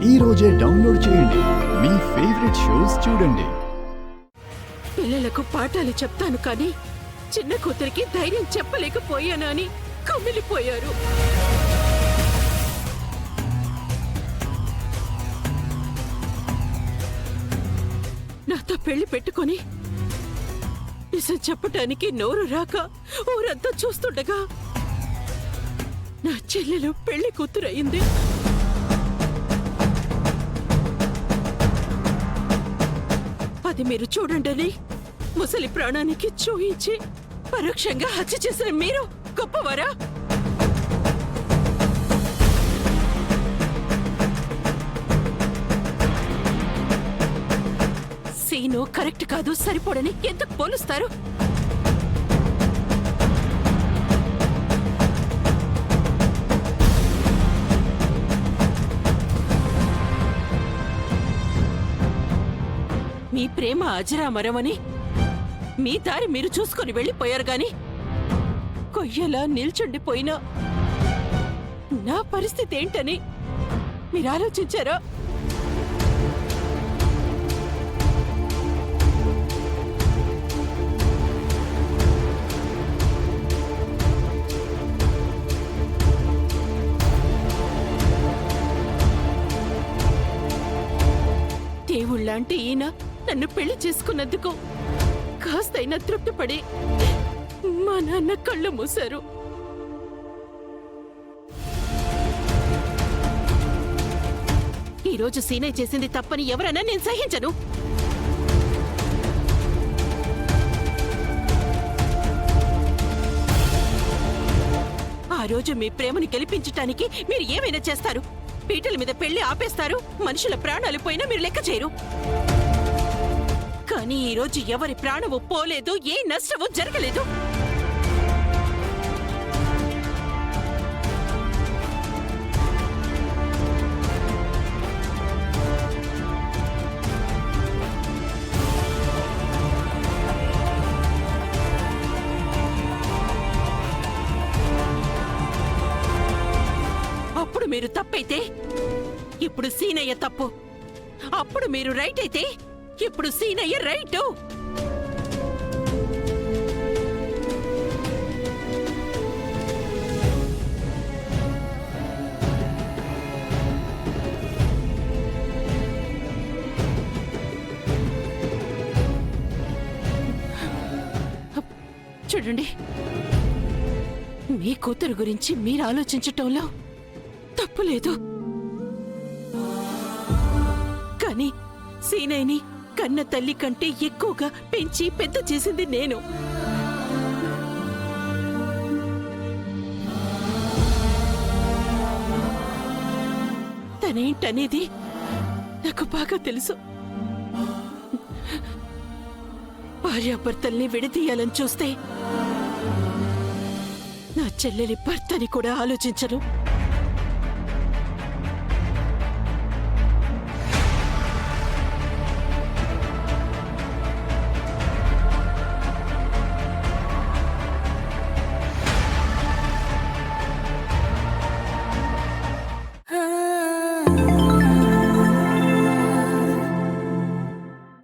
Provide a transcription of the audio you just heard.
ఈ రోజే డౌన్లోడ్ చేయండి. మీ ఫేవరెట్ షోస్ చూడండి. పిల్లలకు పాఠాలు చెప్తాను కానీ చిన్న కూతురికి ధైర్యం చెప్పలేకపోయానని కమిలిపోయారు. నాతో పెళ్లి పెట్టుకొని నిజం చెప్పటానికి నోరు రాక ఊరంతా చూస్తుండగా నా చెల్లెలు పెళ్లి కూతురయింది. అది మీరు చూడండి, ముసలి ప్రాణానికి చూయించి పరోక్షంగా హత్య చేసిన మీరు గొప్పవారా? సీను కరెక్ట్ కాదు, సరిపోడని ఎందుకు పోలుస్తారు? మీ ప్రేమ అజరామరమని మీ దారి మీరు చూసుకొని వెళ్ళిపోయారు గాని కొయ్యలా నిల్చుండిపోయినా నా పరిస్థితి ఏంటని మీరు ఆలోచించారా? దేవుళ్ళంటే ఈయన నన్ను పెళ్లి చేసుకున్నందుకు కాస్తైనా తృప్తిపడి మా నాన్న కళ్ళు మూశారు. ఈరోజు సీనయ్య చేసింది తప్పని ఎవరన్నా నేను సహించను. ఆ రోజు మీ ప్రేమను గెలిపించటానికి మీరు ఏమైనా చేస్తారు. పీటల మీద పెళ్లి ఆపేస్తారు, మనుషుల ప్రాణాలు పోయినా మీరు లెక్క చేయరు. కానీ ఈ రోజు ఎవరి ప్రాణము పోలేదు, ఏ నష్టము జరగలేదు. అప్పుడు మీరు తప్పైతే ఇప్పుడు సీనయ్య తప్పు. అప్పుడు మీరు రైట్ అయితే ఇప్పుడు సీనయ్య రైటు. చూడండి, మీ కూతురు గురించి మీరు ఆలోచించటంలో తప్పులేదు. కానీ సీనయ్యని కన్న తల్లి కంటే ఎక్కువగా పెంచి పెద్ద చేసింది నేను. తనేంటనేది నాకు బాగా తెలుసు. భార్యాభర్తల్ని విడదీయాలని చూస్తే నా చెల్లెలి భర్తని కూడా ఆలోచించను.